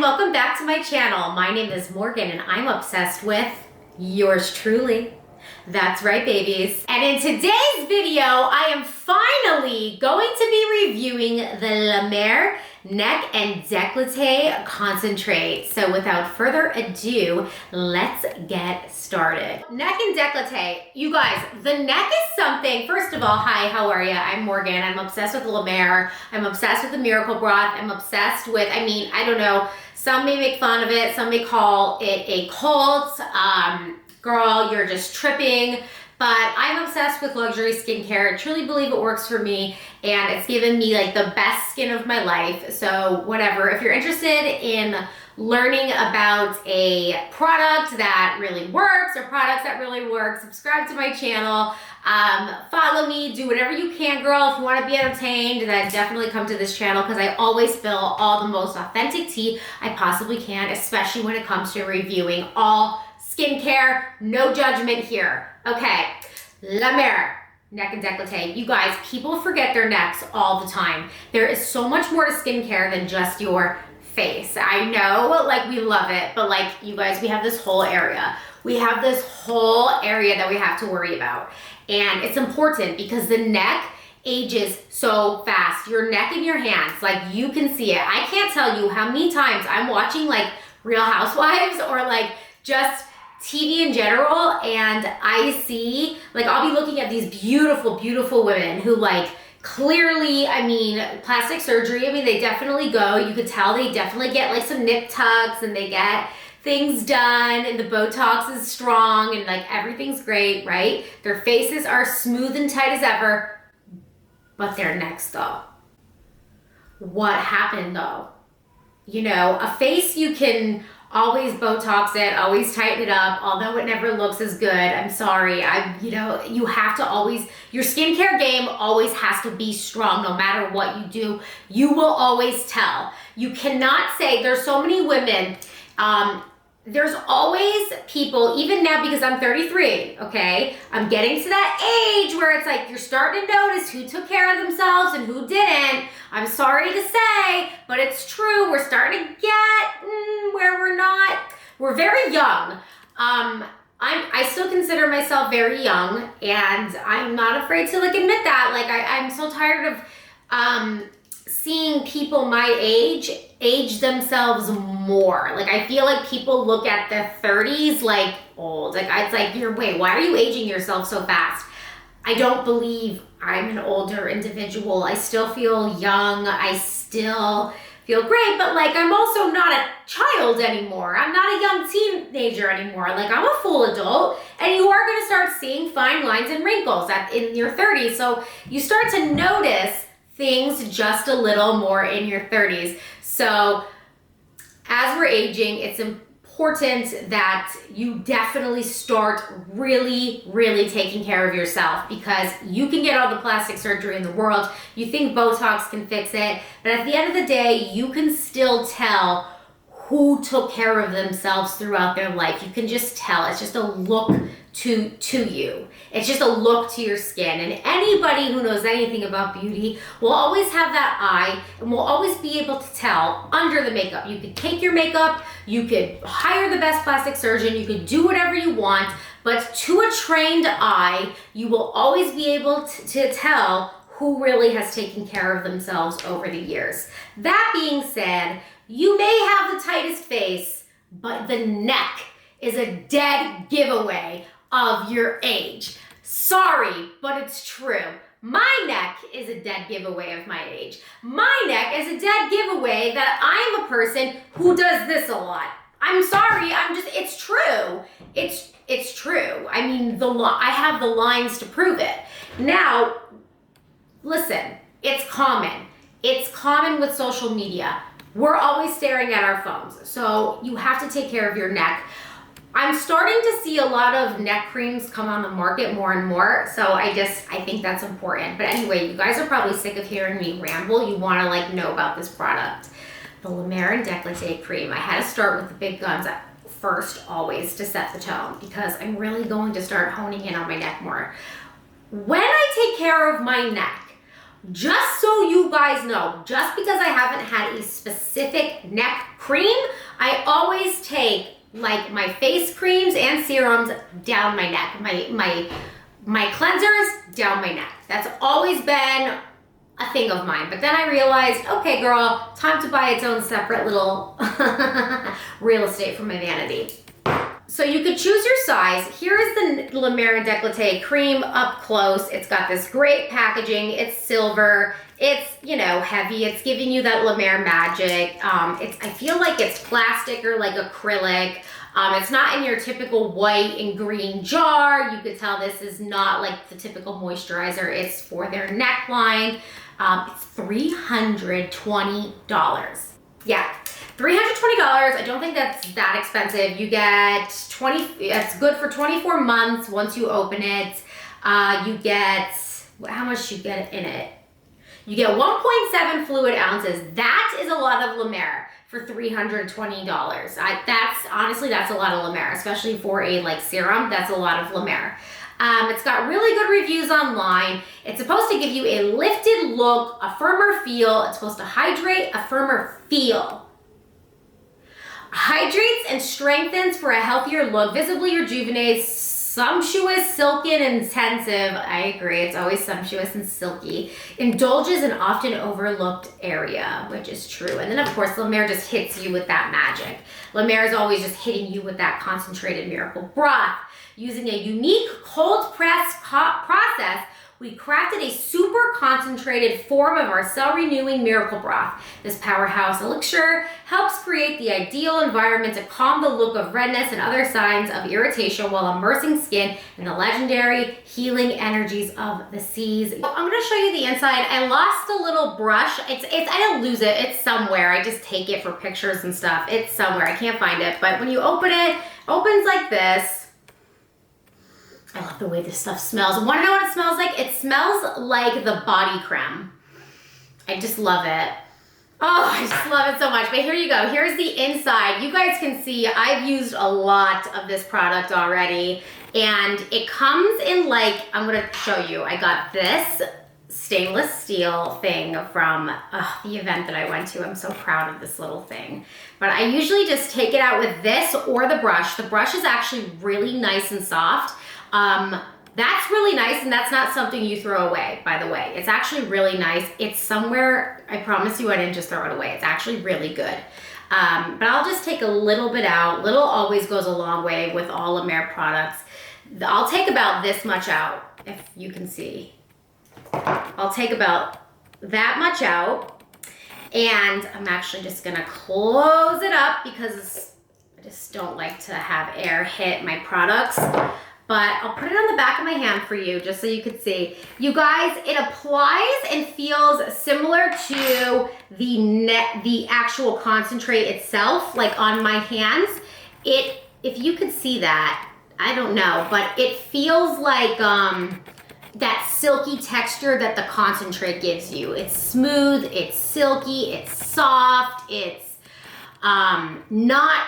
welcome back to my channel. My name is Morgan and I'm obsessed with yours truly. That's right, babies. And in today's video, I am finally going to be reviewing the La Mer Neck and Décolleté Concentrate. So without further ado, let's get started. Neck and décolleté. You guys, the neck is something. First of all, hi, how are you? I'm Morgan. I'm obsessed with La Mer. I'm obsessed with the Miracle Broth. I'm obsessed with, I don't know, some may make fun of it. Some may call it a cult. Girl, you're just tripping. But I'm obsessed with luxury skincare. I truly believe it works for me and it's given me like the best skin of my life. So whatever, if you're interested in learning about a product that really works or products that really work, subscribe to my channel, follow me, do whatever you can, girl. If you want to be entertained, then definitely come to this channel because I always spill all the most authentic tea I possibly can, especially when it comes to reviewing all skincare. No judgment here. Okay, La Mer Neck and Décolleté. You guys, people forget their necks all the time. There is so much more to skincare than just your face. I know, like, we love it, but like, you guys, we have this whole area. We have this whole area that we have to worry about. And it's important because the neck ages so fast. Your neck in your hands, like, you can see it. I can't tell you how many times I'm watching like Real Housewives or like just TV in general, and I see, like, I'll be looking at these beautiful, beautiful women who, like, clearly, plastic surgery, they definitely go. You could tell they definitely get, like, some nip tucks, and they get things done, and the Botox is strong, and, like, everything's great, right? Their faces are smooth and tight as ever, but their necks, though. What happened, though? You know, a face you can always Botox it, always tighten it up, although it never looks as good. I'm sorry. You have to always, your skincare game always has to be strong no matter what you do. You will always tell. You cannot say, there's so many women, there's always people, even now because I'm 33, okay? I'm getting to that age where it's like you're starting to notice who took care of themselves and who didn't. I'm sorry to say, but it's true. We're starting to get where we're very young. I still consider myself very young and I'm not afraid to like admit that. Like I'm so tired of seeing people my age themselves more. Like I feel like people look at their 30s like old. Like it's like, why are you aging yourself so fast? I don't believe I'm an older individual. I still feel young. I still feel great, but like I'm also not a child anymore. I'm not a young teenager anymore. Like I'm a full adult, and you are gonna start seeing fine lines and wrinkles in your 30s. So you start to notice things just a little more in your 30s. So as we're aging, it's important that you definitely start really, really taking care of yourself because you can get all the plastic surgery in the world. You think Botox can fix it, but at the end of the day, you can still tell who took care of themselves throughout their life. You can just tell. It's just a look to you. It's just a look to your skin. And anybody who knows anything about beauty will always have that eye and will always be able to tell under the makeup. You could take your makeup, you could hire the best plastic surgeon, you could do whatever you want, but to a trained eye, you will always be able to tell who really has taken care of themselves over the years. That being said, you may have the tightest face, but the neck is a dead giveaway of your age. Sorry, but it's true. My neck is a dead giveaway of my age. My neck is a dead giveaway that I'm a person who does this a lot. I'm sorry, it's true. It's true. I have the lines to prove it. Now, listen, it's common. It's common with social media. We're always staring at our phones. So you have to take care of your neck. I'm starting to see a lot of neck creams come on the market more and more. So I think that's important. But anyway, you guys are probably sick of hearing me ramble. You want to like know about this product. The La Mer and Décolleté cream. I had to start with the big guns first always to set the tone because I'm really going to start honing in on my neck more. When I take care of my neck, just so you guys know, just because I haven't had a specific neck cream like my face creams and serums down my neck. My cleansers down my neck. That's always been a thing of mine. But then I realized, okay, girl, time to buy its own separate little real estate for my vanity. So you could choose your size. Here is the La Mer Décolleté cream up close. It's got this great packaging. It's silver. It's, you know, heavy. It's giving you that La Mer magic. I feel like it's plastic or like acrylic. It's not in your typical white and green jar. You could tell this is not like the typical moisturizer. It's for their neckline. It's $320. Yeah, $320. I don't think that's that expensive. You get it's good for 24 months once you open it. You get, how much you get in it? You get 1.7 fluid ounces. That is a lot of La Mer for $320. Honestly, that's a lot of La Mer, especially for a like serum. That's a lot of La Mer. It's got really good reviews online. It's supposed to give you a lifted look, a firmer feel. It's supposed to hydrate, a firmer feel. Hydrates and strengthens for a healthier look, visibly rejuvenates, sumptuous, silky, and intensive. I agree, it's always sumptuous and silky. Indulges an often overlooked area, which is true. And then of course, La Mer just hits you with that magic. La Mer is always just hitting you with that concentrated miracle broth. Using a unique cold press process, we crafted a super concentrated form of our cell renewing miracle broth. This powerhouse elixir helps create the ideal environment to calm the look of redness and other signs of irritation while immersing skin in the legendary healing energies of the seas. I'm gonna show you the inside. I lost a little brush. I didn't lose it, it's somewhere. I just take it for pictures and stuff. It's somewhere, I can't find it. But when you open it, it opens like this. I love the way this stuff smells. Want to know what it smells like? It smells like the body creme. I just love it. Oh, I just love it so much. But here you go. Here's the inside. You guys can see I've used a lot of this product already. And it comes in like, I'm going to show you. I got this stainless steel thing from the event that I went to. I'm so proud of this little thing. But I usually just take it out with this or the brush. The brush is actually really nice and soft. That's really nice, and that's not something you throw away, by the way. It's actually really nice. It's somewhere, I promise you I didn't just throw it away. It's actually really good. But I'll just take a little bit out. Little always goes a long way with all La Mer products. I'll take about this much out, if you can see. I'll take about that much out, and I'm actually just gonna close it up because I just don't like to have air hit my products. But I'll put it on the back of my hand for you just so you could see. You guys, it applies and feels similar to the actual concentrate itself, like on my hands. If you could see that, I don't know, but it feels like that silky texture that the concentrate gives you. It's smooth, it's silky, it's soft, it's not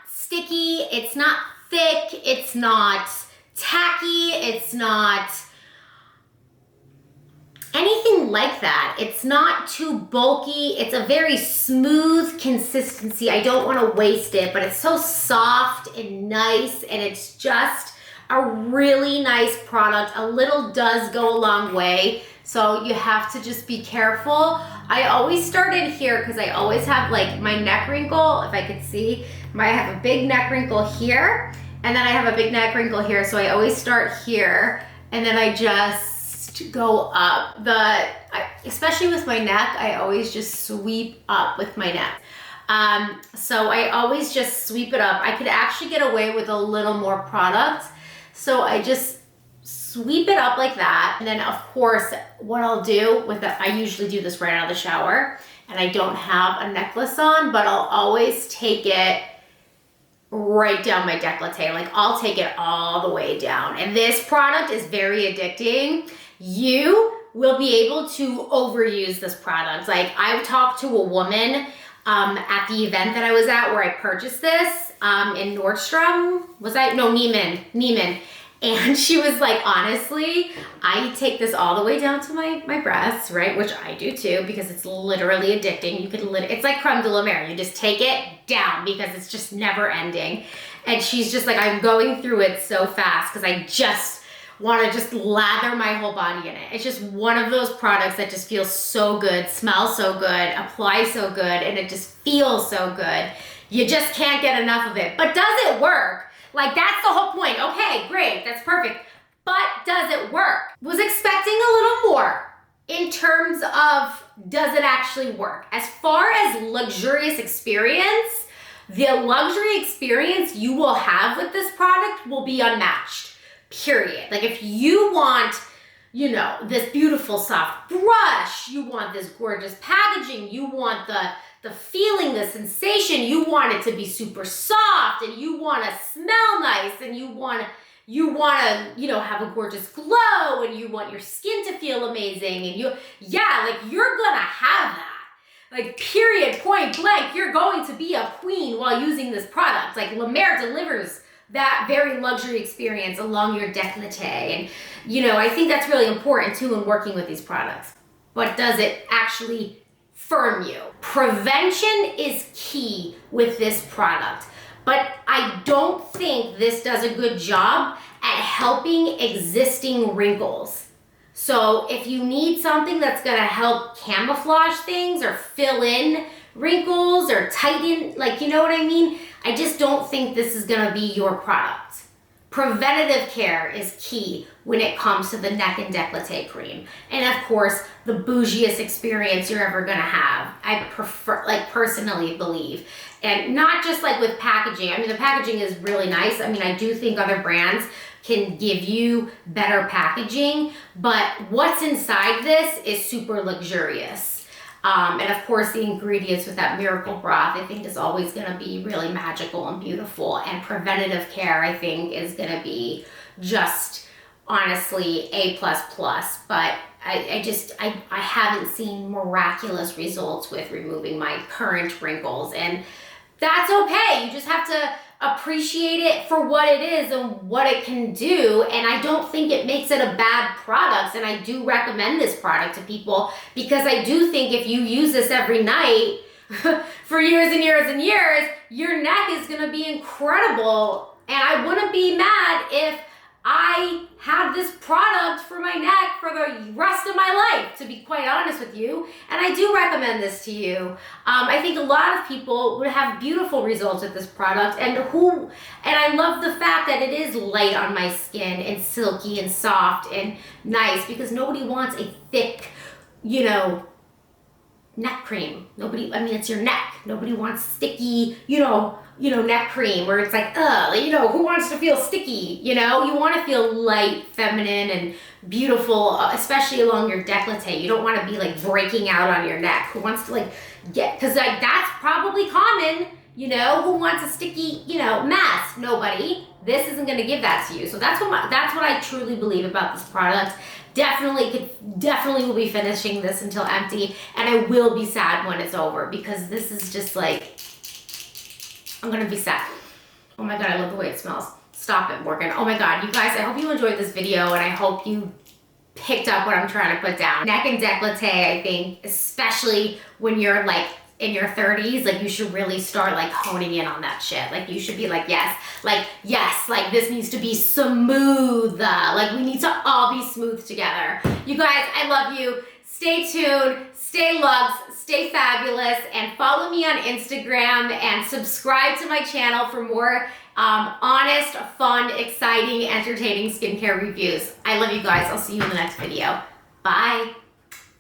sticky, it's not thick, it's not tacky, it's not anything like that. It's not too bulky. It's a very smooth consistency. I don't want to waste it, but it's so soft and nice, and it's just a really nice product. A little does go a long way, so you have to just be careful. I always start in here because I always have like my neck wrinkle, if I could see. I have a big neck wrinkle here, and then I have a big neck wrinkle here, so I always start here, and then I just go up. Especially with my neck, I always just sweep up with my neck. So I always just sweep it up. I could actually get away with a little more product, so I just sweep it up like that. And then of course, what I'll do with it, I usually do this right out of the shower, and I don't have a necklace on, but I'll always take it right down my décolleté. Like I'll take it all the way down. And this product is very addicting. You will be able to overuse this product. Like I've talked to a woman at the event that I was at where I purchased this in Nordstrom. Neiman. And she was like, honestly, I take this all the way down to my breasts, right? Which I do too, because it's literally addicting. You could it's like creme de la mer. You just take it down because it's just never ending. And she's just like, I'm going through it so fast because I just want to just lather my whole body in it. It's just one of those products that just feels so good, smells so good, applies so good, and it just feels so good. You just can't get enough of it. But does it work? Like, that's the whole point. Okay, great, that's perfect. But does it work? Was expecting a little more in terms of does it actually work? As far as luxurious experience, the luxury experience you will have with this product will be unmatched, period. Like, if you want, you know, this beautiful soft brush, you want this gorgeous packaging, you want the feeling, the sensation, you want it to be super soft, and you want to smell nice, and you want to, you know, have a gorgeous glow, and you want your skin to feel amazing, and you're gonna have that. Like, period, point blank, you're going to be a queen while using this product. Like, La Mer delivers that very luxury experience along your décolleté. And, you know, I think that's really important too in working with these products. But does it actually firm you? Prevention is key with this product, but I don't think this does a good job at helping existing wrinkles. So if you need something that's gonna help camouflage things or fill in wrinkles or tighten, like, you know what I mean? I just don't think this is gonna be your product. Preventative care is key when it comes to the neck and décolleté cream. And of course, the bougiest experience you're ever gonna have. I prefer, like, personally believe. And not just like with packaging. I mean, the packaging is really nice. I mean, I do think other brands can give you better packaging, but what's inside this is super luxurious. And of course, the ingredients with that miracle broth, I think, is always going to be really magical and beautiful. And preventative care, I think, is going to be just honestly A++. But I haven't seen miraculous results with removing my current wrinkles, and that's okay. You just have to appreciate it for what it is and what it can do. And I don't think it makes it a bad product. And I do recommend this product to people because I do think if you use this every night for years and years and years, your neck is going to be incredible. And I wouldn't be mad if I had this product for my neck for the rest of my life, to be quite honest with you. And I do recommend this to you. I think a lot of people would have beautiful results with this product, and I love the fact that it is light on my skin and silky and soft and nice, because nobody wants a thick, you know, neck cream. Nobody, I mean, it's your neck. Nobody wants sticky, you know, neck cream where it's like, you know, who wants to feel sticky? You know, you want to feel light, feminine, and beautiful, especially along your décolleté. You don't want to be like breaking out on your neck. Who wants to like because like that's probably common, you know, who wants a sticky, you know, mess? Nobody. This isn't going to give that to you. So that's what I truly believe about this product. Definitely will be finishing this until empty, and I will be sad when it's over, because this is just like, I'm gonna be sad. Oh my God, I love the way it smells. Stop it, Morgan. Oh my God, you guys, I hope you enjoyed this video, and I hope you picked up what I'm trying to put down. Neck and décolleté, I think, especially when you're like in your 30s, like you should really start like honing in on that shit. Like you should be like, yes, like this needs to be smooth. Like we need to all be smooth together. You guys, I love you. Stay tuned, stay luxe, stay fabulous, and follow me on Instagram and subscribe to my channel for more honest, fun, exciting, entertaining skincare reviews. I love you guys. I'll see you in the next video. Bye.